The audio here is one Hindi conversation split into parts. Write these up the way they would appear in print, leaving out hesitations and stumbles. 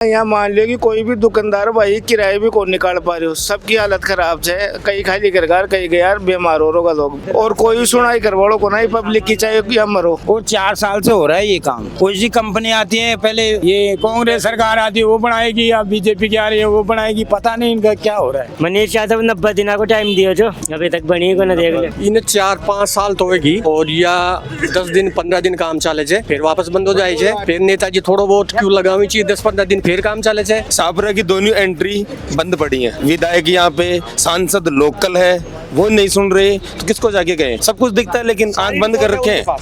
यहाँ मान लियो कि कोई भी दुकानदार भाई किराए भी कौन निकाल पा रहे हो, सबकी हालत खराब है। कई खाली घर कई गया बीमार हो रहा लोग, और कोई सुनाई करवाड़ो को नहीं, पब्लिक की चाहे या मरो। और 4 साल से हो रहा है ये काम। कोई सी कंपनी आती है, पहले ये कांग्रेस सरकार आती है वो बनाएगी, या बीजेपी की आ रही है वो बनाएगी, पता नहीं इनका क्या हो रहा है। मनीष यादव 90 दिन को टाइम दियो जो अभी तक बनी को ना देख ले। इन्हें 4-5 साल तो होगी, और या 10 दिन 15 दिन काम चले जाए फिर वापस बंद हो जाए छे। फिर नेताजी थोड़ो बहुत क्यों लगावी चाहिए, 10-15 दिन फिर काम चले जाए। शाहपुरा की दोनों एंट्री बंद पड़ी है। विधायक यहाँ पे, सांसद लोकल है, वो नहीं सुन रहे तो किसको जाके गए। सब कुछ दिखता है लेकिन आंख बंद कर रखे हैं।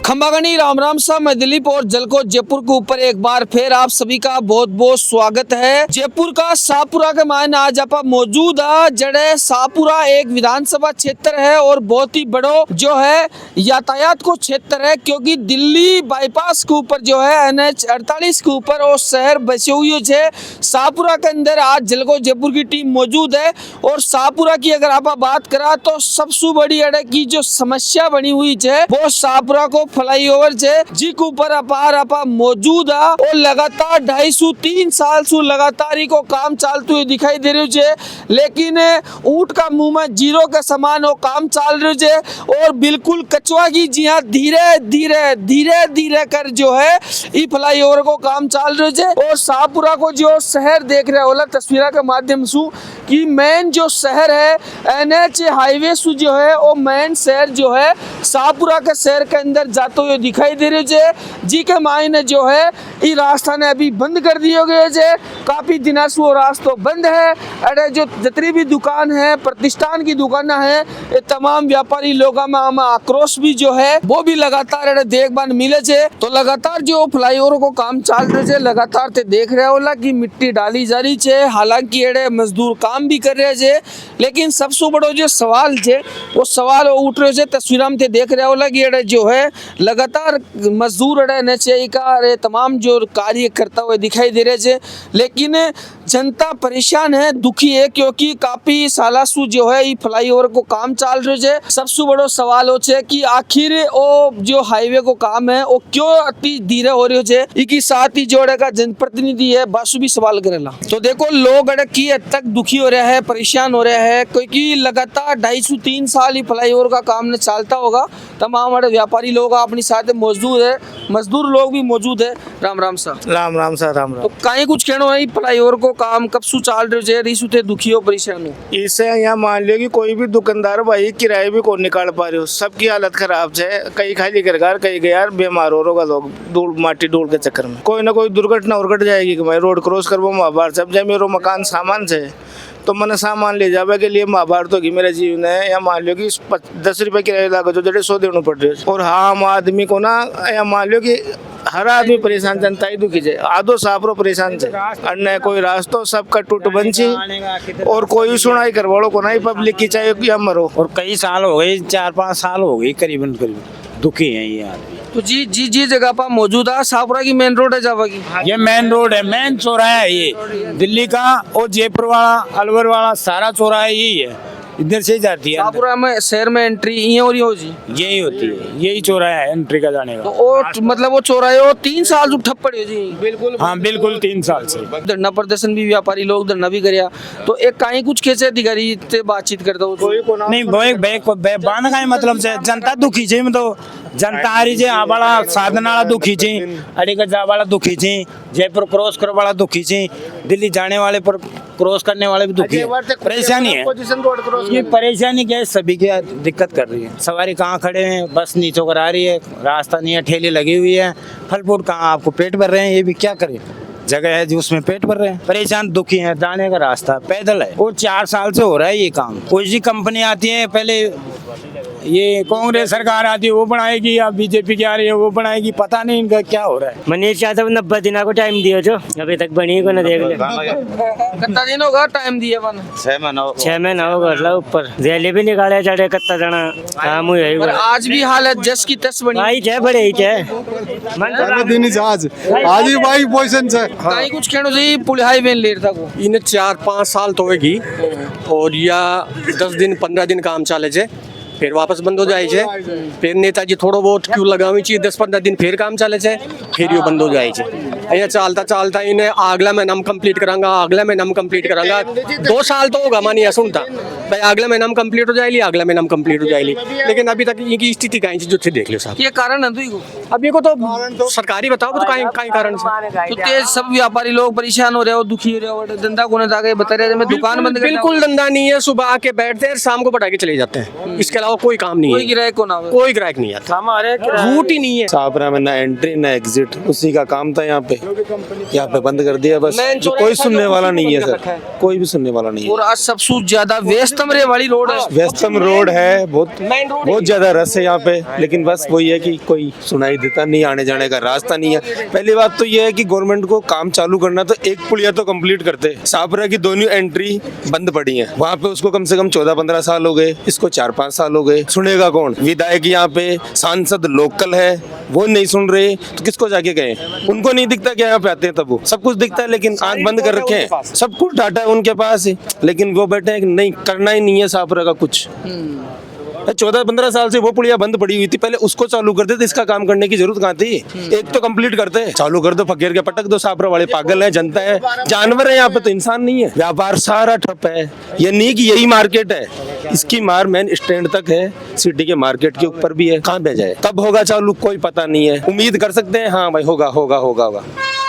खंबागनी राम राम सा, मैं दिलीप और जलको जयपुर के ऊपर एक बार फिर आप सभी का बहुत बहुत स्वागत है। जयपुर का शाहपुरा के मायने आज आप मौजूद है। जड़े शाहपुरा एक विधानसभा क्षेत्र है और बहुत ही बड़ो जो है यातायात को क्षेत्र है, क्योंकि दिल्ली बाईपास के ऊपर जो है NH 48 के ऊपर वो शहर बसे हुए है। शाहपुरा के अंदर आज जलको जयपुर की टीम मौजूद है, और शाहपुरा की अगर आप बात करा तो सबसे बड़ी अड़े की जो समस्या बनी हुई है वो शाहपुरा को फ्लाईओवर है, जी के ऊपर आप मौजूद है। और लगातार 250-3 साल से लगातार ही को काम चलते हुए दिखाई दे रहे है, लेकिन ऊंट का मुंह में जीरो के समान वो काम चल रहे है। और बिल्कुल कचवा की जी हाँ धीरे धीरे कर जो है ये फ्लाईओवर को काम चल रहे है। और शाहपुरा को जो शहर देख रहे हो तस्वीर के माध्यम से कि मेन जो शहर है NH हाईवे से जो है वो मेन शहर जो है शाहपुरा के शहर के अंदर जाते हुए दिखाई दे रहे है, जी के मायने जो है ये रास्ता ने अभी बंद कर दिए गए है। काफी दिनों से वो रास्ता बंद है। अरे जो जितनी भी दुकान है, प्रतिष्ठान की दुकान है, ये तमाम व्यापारी लोगों में आक्रोश भी जो है वो भी लगातार अरे देखभाल मिले है। तो लगातार जो फ्लाईओवर को काम चल रहे है, लगातार ते देख रहे हो कि मिट्टी डाली जा रही है। हालांकि अरे मजदूर काम भी कर रहे हैं, लेकिन सबसे बड़ो जो सवाल है वो सवाल उठ रहे है। तस्वीर में देख रहे हो कि अरे जो है लगातार मजदूर अड़े NH का अरे तमाम जो कार्य करता हुए दिखाई दे रहे हैं, लेकिन जनता परेशान है, दुखी है, क्योंकि काफी साल से जो है ये फ्लाईओवर को काम चल रहे है। सबसे बड़ो सवाल हो कि आखिर वो जो हाईवे को काम है वो क्यों अति धीरे हो रही है। इसके साथ ही जोड़े का जनप्रतिनिधि है बस भी सवाल करेला। तो देखो लोग अड़े की हद तक दुखी हो रहा है, परेशान हो रहा है, क्योंकि लगातार 250-3 साल ही फ्लाईओवर का काम ने चलता होगा। तमाम बड़े व्यापारी लोग अपनी साथ मौजूद है, मजदूर लोग भी मौजूद है। राम राम सा। राम राम सा। राम राम। तो कहीं कुछ कहना है फ्लाईओवर को काम कब से चल रहे है, रिसुते दुखी हो परेशान हो। इससे यहाँ मान लियो कि कोई भी दुकानदार भाई किराए भी कौन निकाल पा रहे हो, सबकी हालत खराब है। कई खाली घर कई गया बीमार हो रहा लोग, धूल माटी धूल के चक्कर में कोई ना कोई दुर्घटना उर्घट जाएगी कि मैं रोड क्रॉस करवा महाभारत जब जाए मेरो मकान सामान से तो मैंने सामान ले जावे के लिए महाभारत होगी मेरे जीवन है। या मान लो कि 10 रुपए किराया लगा जो 150 देना पड़ रहे और हाँ आम आदमी को ना, या मान लो कि हर आदमी परेशान, जनता ही दुखी है। आधो सापरो परेशान है, अन्य कोई रास्तों सबका टूट बंची, और कोई सुनाई करवाड़ो को नहीं, पब्लिक की चाहे या मरो। और कई साल हो गए, 4-5 साल हो गए करीबन दुखी है ये आदमी। तो जी जगह पर मौजूद है शाहपुरा की मेन रोड है जावा की। ये मेन रोड है, मेन चौराहा है ये दिल्ली का, और जयपुर वाला अलवर वाला सारा चौराहा यही है, इधर से जाती है। शाहपुरा में शहर में एंट्री यही हो रही हो जी, यही होती है, यही चौराहा है एंट्री का जाने का। तो वो मतलब वो चौराहे वो 3 साल से ठप पड़े हो जी। बिल्कुल हाँ बिल्कुल 3 साल से धरना प्रदर्शन भी व्यापारी लोग धरना भी कराया। तो एक कहीं कुछ कैसे अधिकारी से बातचीत करता हो नहीं बांध का मतलब से जनता दुखी छे, मतलब जनता आ रही है आ वाला साधन वाला दुखी छे, अलीगढ़ जा वाला दुखी छे, जयपुर क्रॉस कर वाला दुखी छे, दिल्ली जाने वाले पर क्रॉस करने वाले भी दुखी है। परेशानी है, ये परेशानी क्या है, सभी की दिक्कत कर रही है। सवारी कहाँ खड़े हैं, बस नीचे कर आ रही है, रास्ता नहीं है, ठेली लगी हुई है, फल फ्रूट कहाँ आपको पेट भर रहे हैं, ये भी क्या करें, जगह है जो उसमें पेट भर रहे हैं। परेशान दुखी हैं, जाने का रास्ता पैदल है। और 4 साल से हो रहा है ये काम। कोई सी कंपनी आती है, पहले ये कांग्रेस सरकार आती है वो बनाएगी, या बीजेपी की आ रही है वो बनाएगी, पता नहीं इनका क्या हो रहा है। मनीष यादव 90 दिन को टाइम दियो जो अभी तक बनी को ना देख ले। कितना दिन होगा टाइम दिया बन? 6 महीना होगा ऊपर, रैली भी निकाले जाए कितना जना काम हुई है। आज भी हालत जस की तस बनी आई है, बड़े ही है आज ही भाई पोजीशन से कहीं कुछ कहना जी पुल हाईवे लेर था को। इन्हें 4-5 साल तो होगी, और या 10 दिन 15 दिन काम चले जाए फिर वापस बंद हो जाए छे फिर नेताजी थोड़ो बहुत क्यू लगावी चाहिए 10-15 दिन फिर काम चले छे फिर यो बंद हो जाए छे અહીંયા ચાલતા ચાલતા એને આગલા મહિનામાં કમ્પ્લીટ કરાંગા આગલા મહિનામાં કમ્પ્લીટ કરાંગા 2 साल तो होगा मानिए सुनता भाई अगले महीना में कंप्लीट हो जाएगी अगले महीना में कंप्लीट हो जाएगी लेकिन अभी तक इनकी स्थिति कहीं से जो थे देख लो साहब ये कारण है तो अब ये को तो सरकारी बताओ तो कहीं कारण से तो तेज सब व्यापारी लोग परेशान हो रहे हो दुखी हो रहे हो धंधा कोने जाके बता रहे मैं दुकान बंद कर बिल्कुल धंधा नहीं है सुबह आके बैठते हैं शाम को पटा के चले जाते हैं इसके अलावा कोई काम नहीं कोई है गिराए को ना हो कोई ग्राहक नहीं आता रूट ही नहीं है छापरा में ना एंट्री ना एग्जिट उसी का काम था यहाँ पे बंद कर दिया बस जो कोई सुनने वाला नहीं है सर कोई भी सुनने वाला नहीं है और आज सबसे ज्यादा व्यस्तम रे वाली रोड है व्यस्तम रोड है बहुत ज्यादा रस है यहाँ पे लेकिन बस वही है कि कोई सुनाई देता नहीं आने जाने का रास्ता नहीं है पहली बात तो ये है कि गवर्नमेंट को काम चालू करना तो एक पुलिया तो कंप्लीट करते छापरा की दोनों एंट्री बंद पड़ी है वहाँ पे उसको कम से कम 14-15 साल हो गए इसको 4-5 साल हो गए सुनेगा कौन विधायक यहाँ पे सांसद लोकल है वो नहीं सुन रहे तो किसको जाके गए उनको नहीं दिखता क्या यहाँ पे आते हैं तब वो सब कुछ दिखता है लेकिन आंख बंद कर रखे हैं सब कुछ डाटा है उनके पास लेकिन वो बैठे हैं कि नहीं करना ही नहीं है छापरा का कुछ 14-15 साल से वो पुलिया बंद पड़ी हुई थी पहले उसको चालू कर देते इसका काम करने की जरूरत कहाँ थी एक तो कंप्लीट करते चालू कर दो फकीर के पटक दो छापरा वाले पागल है जनता है जानवर है यहाँ पे तो इंसान नहीं है व्यापार सारा ठप है ये नहीं कि यही मार्केट है इसकी मार मेन स्टैंड तक है सिटी के मार्केट के ऊपर भी है कहाँ पे जाए कब होगा चालू कोई पता नहीं है उम्मीद कर सकते हैं हाँ भाई होगा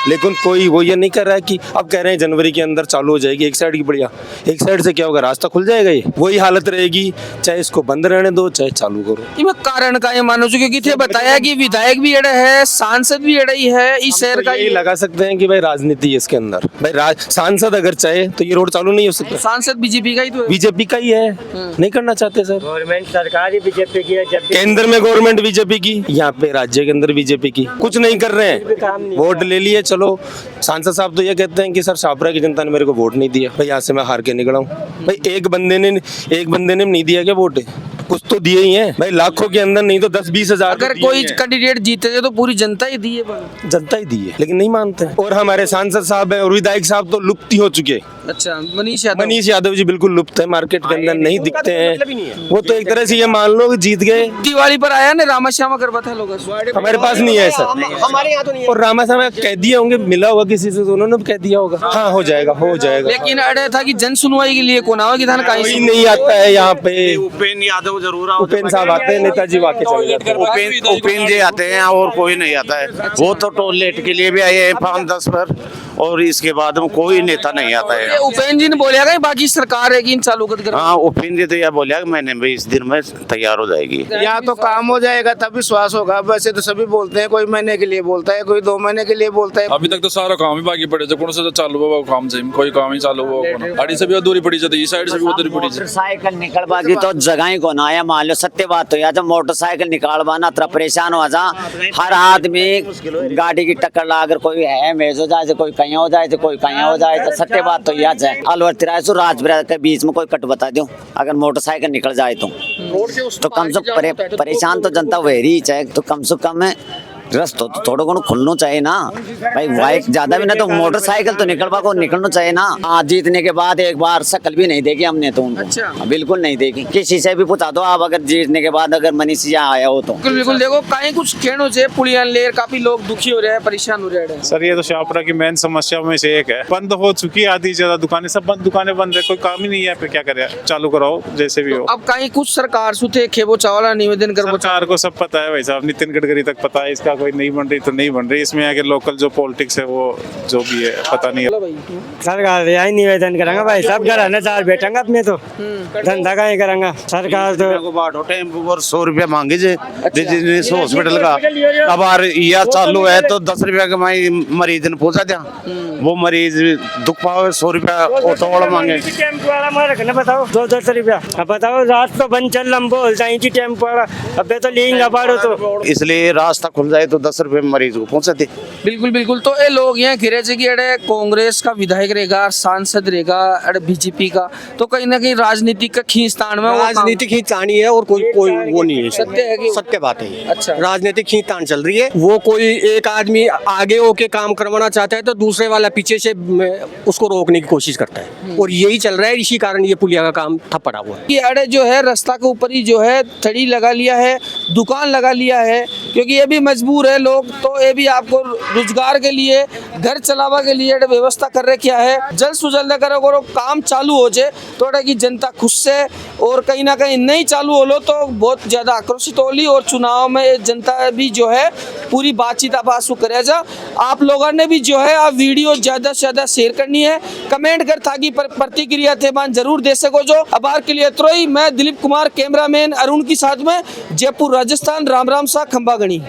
लेकिन कोई वो ये नहीं कर रहा है कि अब कह रहे हैं जनवरी के अंदर चालू हो जाएगी एक साइड की बढ़िया एक साइड से क्या होगा रास्ता खुल जाएगा ये वही हालत रहेगी चाहे इसको बंद रहने दो चाहे चालू करो इमे कारण का ये मानो जो क्योंकि थे बताया कि विधायक भी एड़ा है सांसद भी एड़ा ही है इस शहर का यही लगा सकते हैं कि भाई राजनीति है इसके अंदर भाई सांसद अगर चाहे तो ये रोड चालू नहीं हो सकता सांसद बीजेपी का ही तो है बीजेपी का ही है नहीं करना चाहते सर गवर्नमेंट सरकार ही बीजेपी की है जब केंद्र में गवर्नमेंट बीजेपी की यहाँ पे राज्य के अंदर बीजेपी की कुछ नहीं कर रहे हैं वोट ले लिए चलो सांसद साहब तो ये कहते हैं कि सर छापरा की जनता ने मेरे को वोट नहीं दिया भाई यहाँ से मैं हार के निकला हूँ भाई एक बंदे ने नहीं दिया क्या वोट कुछ तो दिए ही हैं भाई लाखों के अंदर नहीं तो 10-20 हजार अगर कोई कैंडिडेट जीते थे तो पूरी जनता ही दी है जनता ही दी है लेकिन नहीं मानते और हमारे सांसद साहब है और विधायक साहब तो लुप्त ही हो चुके अच्छा मनीष यादव जी बिल्कुल लुप्त है मार्केट के अंदर नहीं दिखते हैं वो तो एक तरह से ये मान लो कि जीत गए दिवाली पर आया ना रामा श्यामा करवा था लोग हमारे पास नहीं है सर हमारे यहाँ तो नहीं और रामा साहब कह दिए होंगे मिला होगा किसी से तो उन्होंने कह दिया होगा हाँ हो जाएगा लेकिन अड़े था कि जन सुनवाई के लिए कौन आवा कि था कोई नहीं आता है यहाँ पे उपेंद्र यादव जरूर उपेंद्र साहब आते हैं नेताजी वाके चले जाते हैं उपेंद्र जी आते हैं और कोई नहीं आता है वो तो टोलगेट के लिए भी आए हैं 5-10 पर और इसके बाद में कोई नेता नहीं आता है उपेंद्र जी ने बोला कि बाकी सरकार है कि इन चालू कर हाँ उपेंद्र जी तो यह बोला कि मैंने भी इस दिन में तैयार हो जाएगी यहाँ तो काम हो जाएगा तब विश्वास होगा वैसे तो सभी बोलते हैं कोई महीने के लिए बोलता है कोई 2 महीने के लिए बोलता है अभी तक तो सारा काम ही बाकी पड़े थे कौन सा चालू हुआ काम से कोई काम ही चालू हुआ गाड़ी से भी अधूरी पड़ी जाती है साइड से भी अधूरी पड़ी जाती मोटरसाइकिल निकल बाकी तो जगह ही को ना आया मान लो सत्य बात तो या जब मोटरसाइकिल निकालवाना इतना परेशान हो जा हर आदमी गाड़ी की टक्कर ला अगर कोई है मेज हो जाए कोई कहीं हो जाए कोई कहीं हो जाए तो सत्य बात तो यह है अलवर तिराए सो राजपुरा के बीच में कोई कट बता दो अगर मोटरसाइकिल निकल जाए तो कम से कम परेशान तो जनता वह रही चाहे तो कम से कम रास्ता तो थोड़ा घणो खुलना चाहिए ना भाई बाइक ज्यादा भी ना तो मोटरसाइकिल तो निकलना चाहिए ना आज जीतने के बाद एक बार शक्ल भी नहीं देखी हमने तो उनको अच्छा। बिल्कुल नहीं देखी किसी से भी पूछा दो आप अगर जीतने के बाद अगर मनीष यहाँ आया हो तो बिल्कुल देखो कहीं कुछ कहना चाहिए पुलिया लेर काफी लोग दुखी हो रहे हैं परेशान हो रहे हैं सर ये तो छापरा की मेन समस्या में से एक है बंद हो चुकी है आधी ज्यादा दुकानें सब बंद दुकानें बंद है कोई काम ही नहीं है फिर क्या करे चालू कराओ जैसे भी हो अब कहीं कुछ सरकार सुथे खेबो चावला निवेदन कर सरकार को सब पता है भाई साहब नितिन गडकरी तक पता है इसका कोई नहीं बन रही तो नहीं बन रही इसमें आगे लोकल जो पॉलिटिक्स है वो जो भी है पता नहीं है सरकार यही निवेदन करेंगे भाई सब घर आने चार बैठेंगे अपने तो धंधा का ही करेंगे सरकार तो बाटो टेम्पो पर 100 रुपया मांगे जे हॉस्पिटल का अब यह चालू है तो 10 रुपया का मरीज ने पहुंचा दिया वो मरीज दुख पाओ 100 रुपया ऑटो वाला मांगे टेम्पो वाला मार रखना बताओ 200 रुपया अब बताओ रात तो बंद चल लंबो जाएंगी टेम्पो वाला अब तो लेंगे बाड़ो तो इसलिए रास्ता खुल जाए तो 10 रुपये मरीज को पहुंचाते बिल्कुल तो ये लोग यहाँ घिरे से कि अड़े कांग्रेस कांग्रेस का विधायक रहेगा, सांसद रहेगा और बीजेपी का, तो कहीं ना कहीं राजनीति का खींचतान में वो काम- राजनीतिक खींचतान ही है और कोई कोई वो नहीं है। सत्य है कि- सत्य बात है ये। अच्छा। राजनीतिक खींचतान चल रही है। वो कोई एक आदमी आगे होके काम करवाना चाहता है तो दूसरे वाला पीछे से उसको रोकने की कोशिश करता है, और यही चल रहा है। इसी कारण ये पुलिया का काम ठप पड़ा हुआ है। ये अड़े जो है रास्ता के ऊपर ही जो है थड़ी लगा लिया है, दुकान लगा लिया है, क्योंकि ये भी मजबूर है लोग, तो ये भी आपको रोजगार के लिए, घर चलावा के लिए अड़े व्यवस्था कर रखा है। जल्द से जल्द अगर काम चालू हो जाए तो अड़े की जनता खुश से, और कहीं ना कहीं नहीं चालू हो लो तो बहुत ज्यादा आक्रोशित होली, और चुनाव में जनता भी जो है पूरी बातचीत आप आंसू करे जा। आप लोगों ने भी जो है आप वीडियो ज्यादा से ज्यादा शेयर करनी है, कमेंट कर ताकि प्रतिक्रिया थे मान जरूर दे सको। जो अबार के लिए इतना ही। मैं दिलीप कुमार, कैमरामैन अरुण के साथ में, जयपुर राजस्थान। राम राम सा खंबा गणी।